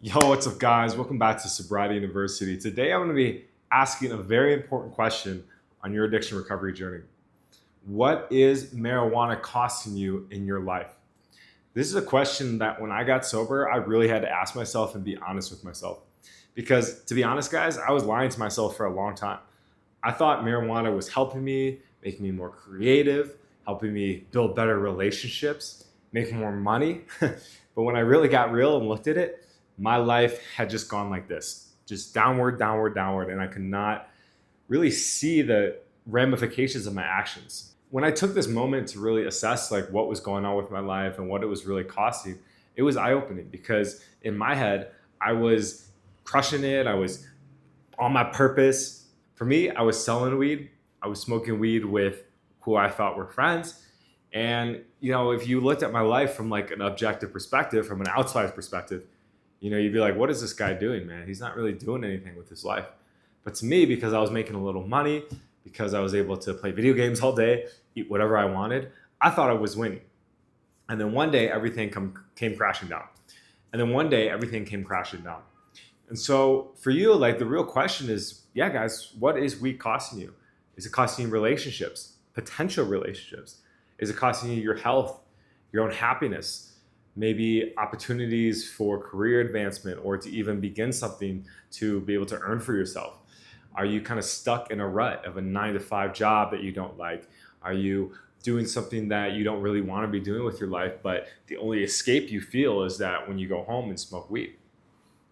Yo, what's up, guys? Welcome back to Sobriety University. Today, I'm going to be asking a very important question on your addiction recovery journey. What is marijuana costing you in your life? This is a question that when I got sober, I really had to ask myself and be honest with myself. Because to be honest, guys, I was lying to myself for a long time. I thought marijuana was helping me, making me more creative, helping me build better relationships, make more money. But when I really got real and looked at it, my life had just gone like this, just downward, downward, downward. And I could not really see the ramifications of my actions. When I took this moment to really assess like what was going on with my life and what it was really costing, it was eye-opening because in my head, I was crushing it. I was on my purpose. For me, I was selling weed. I was smoking weed with who I thought were friends. And, if you looked at my life from like an objective perspective, from an outside perspective, you'd be like, what is this guy doing, man? He's not really doing anything with his life. But to me, because I was making a little money, because I was able to play video games all day, eat whatever I wanted, I thought I was winning. And then one day, everything came crashing down. And then one day, everything came crashing down. And so for you, like the real question is, yeah, guys, what is weed costing you? Is it costing you relationships, potential relationships? Is it costing you your health, your own happiness, maybe opportunities for career advancement or to even begin something to be able to earn for yourself? Are you kind of stuck in a rut of a 9 to 5 job that you don't like? Are you doing something that you don't really want to be doing with your life, but the only escape you feel is that when you go home and smoke weed?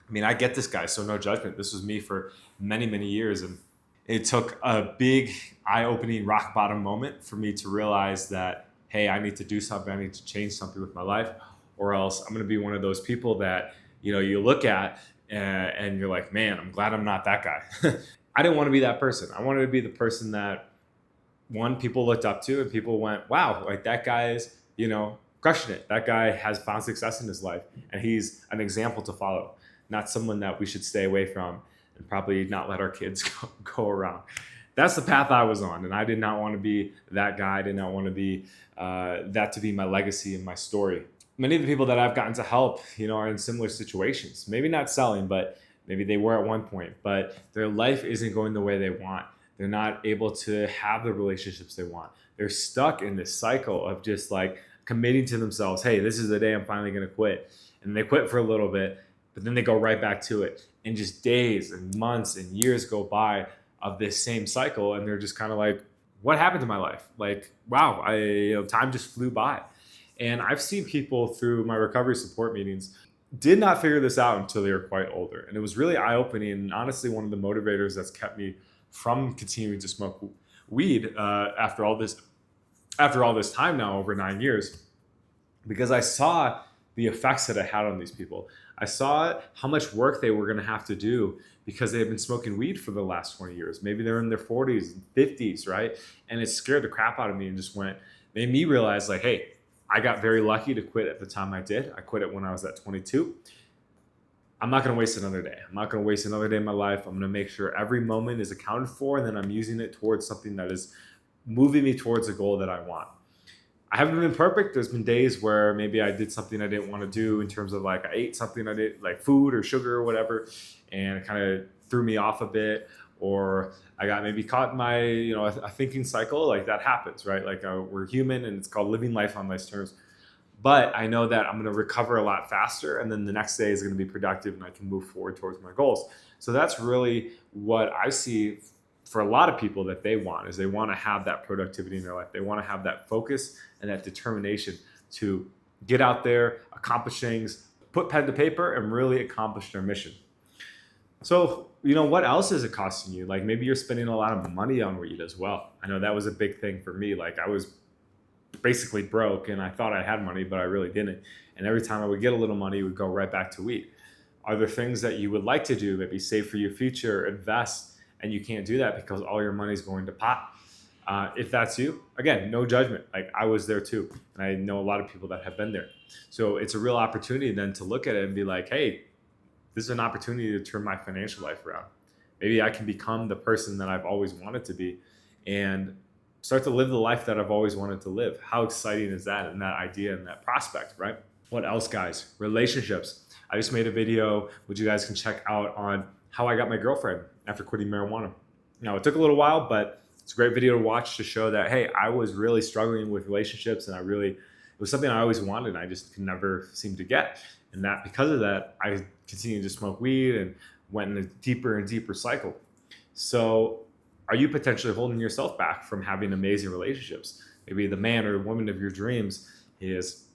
I mean, I get this, guy, so no judgment. This was me for many, many years. And it took a big eye-opening rock bottom moment for me to realize that, hey, I need to do something. I need to change something with my life, or else I'm going to be one of those people that, you look at and you're like, man, I'm glad I'm not that guy. I didn't want to be that person. I wanted to be the person that, one, people looked up to and people went, wow, like that guy is, crushing it. That guy has found success in his life and he's an example to follow, not someone that we should stay away from and probably not let our kids go around. That's the path I was on. And I did not want to be that guy. I did not want to be that to be my legacy and my story. Many of the people that I've gotten to help, are in similar situations, maybe not selling, but maybe they were at one point, but their life isn't going the way they want. They're not able to have the relationships they want. They're stuck in this cycle of just like committing to themselves, hey, this is the day I'm finally going to quit. And they quit for a little bit, but then they go right back to it. And just days and months and years go by of this same cycle. And they're just kind of like, what happened to my life? Like, wow, time just flew by. And I've seen people through my recovery support meetings did not figure this out until they were quite older. And it was really eye-opening and honestly one of the motivators that's kept me from continuing to smoke weed after all this time now, over 9 years, because I saw the effects that it had on these people. I saw how much work they were going to have to do because they had been smoking weed for the last 20 years. Maybe they're in their 40s, 50s, right? And it scared the crap out of me and just made me realize like, hey, I got very lucky to quit at the time I did. I quit it when I was at 22. I'm not going to waste another day. I'm not going to waste another day in my life. I'm going to make sure every moment is accounted for, and then I'm using it towards something that is moving me towards a goal that I want. I haven't been perfect. There's been days where maybe I did something I didn't want to do in terms of like I ate something I did like food or sugar or whatever, and it kind of threw me off a bit, or I got maybe caught in my, a thinking cycle. Like that happens, right? Like we're human and it's called living life on life's terms. But I know that I'm going to recover a lot faster, and then the next day is going to be productive and I can move forward towards my goals. So that's really what I see for a lot of people that they want, is they want to have that productivity in their life. They want to have that focus and that determination to get out there, accomplish things, put pen to paper, and really accomplish their mission. So, what else is it costing you? Like maybe you're spending a lot of money on weed as well. I know that was a big thing for me. Like I was basically broke and I thought I had money, but I really didn't. And every time I would get a little money, it would go right back to weed. Are there things that you would like to do, maybe save for your future, invest, and you can't do that because all your money is going to pot? If that's you, again, no judgment. Like I was there too. And I know a lot of people that have been there. So it's a real opportunity then to look at it and be like, hey, this is an opportunity to turn my financial life around. Maybe I can become the person that I've always wanted to be and start to live the life that I've always wanted to live. How exciting is that, and that idea and that prospect, right? What else, guys? Relationships. I just made a video which you guys can check out on how I got my girlfriend after quitting marijuana. Now, it took a little while, but it's a great video to watch to show that, hey, I was really struggling with relationships, and it was something I always wanted, and I just could never seem to get. And that because of that, I continued to smoke weed and went in a deeper and deeper cycle. So are you potentially holding yourself back from having amazing relationships? Maybe the man or the woman of your dreams is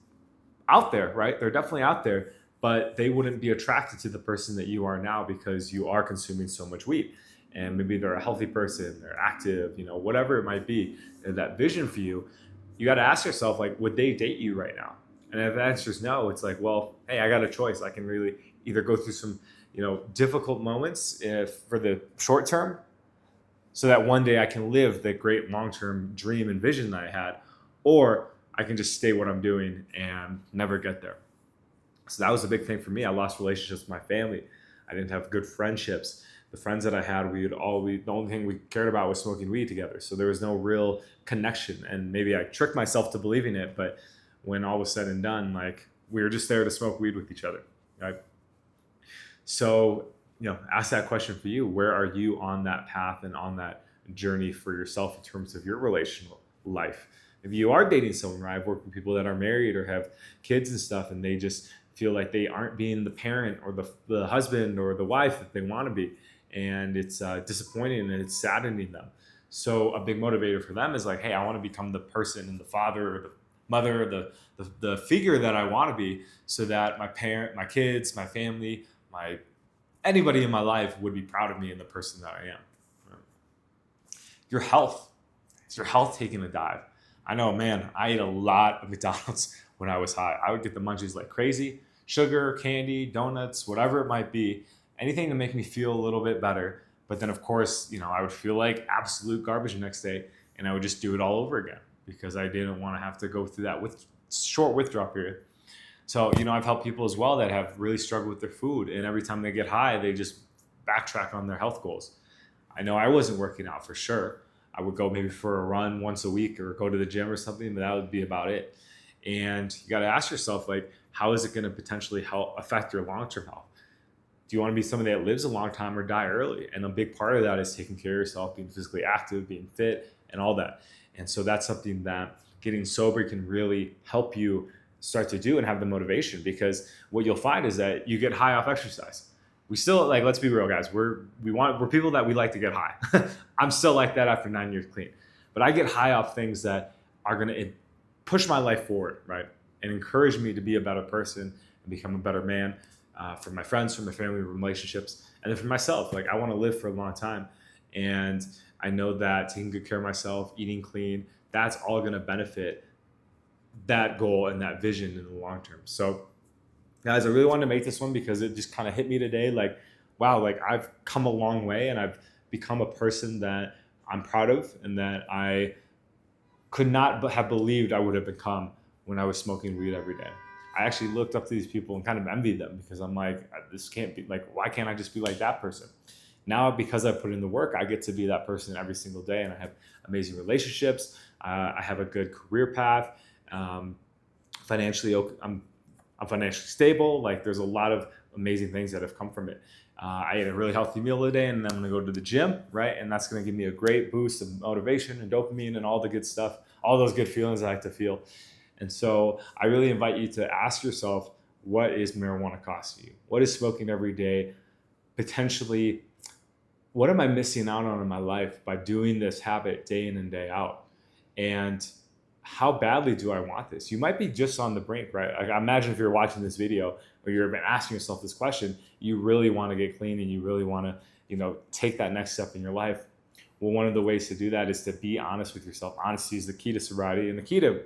out there, right? They're definitely out there, but they wouldn't be attracted to the person that you are now because you are consuming so much weed. And maybe they're a healthy person, they're active, whatever it might be, and that vision for you, you got to ask yourself, like, would they date you right now? And if the answer is no, it's like, well, hey, I got a choice. I can really either go through some, difficult moments for the short term, so that one day I can live the great long-term dream and vision that I had, or I can just stay what I'm doing and never get there. So that was a big thing for me. I lost relationships with my family. I didn't have good friendships. The friends that I had, the only thing we cared about was smoking weed together. So there was no real connection. And maybe I tricked myself to believing it, but when all was said and done, like, we were just there to smoke weed with each other, right? So, ask that question for you. Where are you on that path and on that journey for yourself in terms of your relational life? If you are dating someone, right? I've worked with people that are married or have kids and stuff, and they just feel like they aren't being the parent or the husband or the wife that they want to be. And it's disappointing and it's saddening them. So a big motivator for them is like, hey, I want to become the person and the father or the mother, the figure that I want to be, so that my kids, my family, anybody in my life would be proud of me and the person that I am. Your health. Is your health taking a dive? I know, man, I ate a lot of McDonald's when I was high. I would get the munchies like crazy. Sugar, candy, donuts, whatever it might be. Anything to make me feel a little bit better. But then, of course, I would feel like absolute garbage the next day, and I would just do it all over again because I didn't want to have to go through that short withdrawal period. So, I've helped people as well that have really struggled with their food, and every time they get high, they just backtrack on their health goals. I know I wasn't working out for sure. I would go maybe for a run once a week or go to the gym or something, but that would be about it. And you got to ask yourself, like, how is it going to potentially affect your long-term health? Do you want to be somebody that lives a long time or die early? And a big part of that is taking care of yourself, being physically active, being fit, and all that. And so that's something that getting sober can really help you start to do and have the motivation, because what you'll find is that you get high off exercise. We still, like, let's be real, guys. We're people that we like to get high. I'm still like that after 9 years clean. But I get high off things that are going to push my life forward, right? And encourage me to be a better person and become a better man, for my friends, for my family, relationships, and then for myself. Like, I want to live for a long time. And I know that taking good care of myself, eating clean, that's all going to benefit that goal and that vision in the long term. So, guys, I really wanted to make this one because it just kind of hit me today. Like, wow, like, I've come a long way and I've become a person that I'm proud of and that I could not have believed I would have become when I was smoking weed every day. I actually looked up to these people and kind of envied them because I'm like, this can't be, like, why can't I just be like that person? Now, because I put in the work, I get to be that person every single day, and I have amazing relationships. I have a good career path. Financially, I'm financially stable. Like, there's a lot of amazing things that have come from it. I ate a really healthy meal today, and then I'm going to go to the gym, right? And that's going to give me a great boost of motivation and dopamine and all the good stuff, all those good feelings I like to feel. And so I really invite you to ask yourself, what is marijuana costing you? What is smoking every day? Potentially, what am I missing out on in my life by doing this habit day in and day out? And how badly do I want this? You might be just on the brink, right? Like, I imagine if you're watching this video or you've been asking yourself this question, you really want to get clean and you really want to, take that next step in your life. Well, one of the ways to do that is to be honest with yourself. Honesty is the key to sobriety and the key to,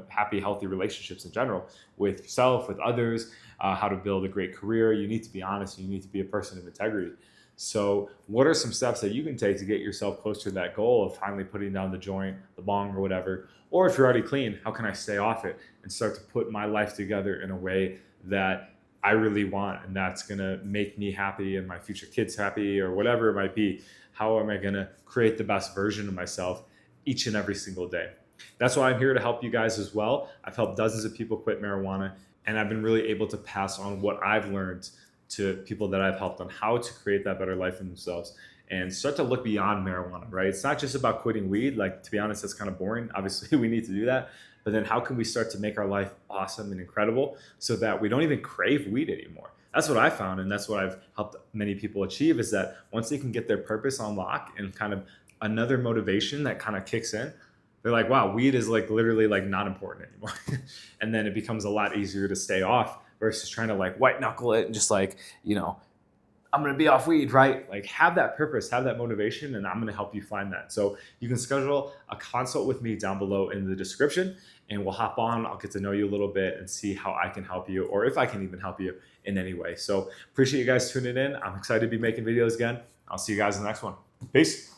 happy, healthy relationships in general, with yourself, with others, how to build a great career. You need to be honest. You need to be a person of integrity. So what are some steps that you can take to get yourself closer to that goal of finally putting down the joint, the bong, or whatever? Or if you're already clean, how can I stay off it and start to put my life together in a way that I really want, and that's going to make me happy and my future kids happy, or whatever it might be? How am I going to create the best version of myself each and every single day? That's why I'm here to help you guys as well. I've helped dozens of people quit marijuana, And I've been really able to pass on what I've learned to people that I've helped on how to create that better life for themselves and start to look beyond marijuana, right? It's not just about quitting weed. Like, to be honest, that's kind of boring. Obviously, we need to do that. But then how can we start to make our life awesome and incredible so that we don't even crave weed anymore? That's what I found. And that's what I've helped many people achieve is that once they can get their purpose on lock and kind of another motivation that kind of kicks in, they're like, wow, weed is like literally like not important anymore. And then it becomes a lot easier to stay off versus trying to like white knuckle it and just like, I'm going to be off weed, right? Like have that purpose, have that motivation, and I'm going to help you find that. So you can schedule a consult with me down below in the description and we'll hop on. I'll get to know you a little bit and see how I can help you or if I can even help you in any way. So appreciate you guys tuning in. I'm excited to be making videos again. I'll see you guys in the next one. Peace.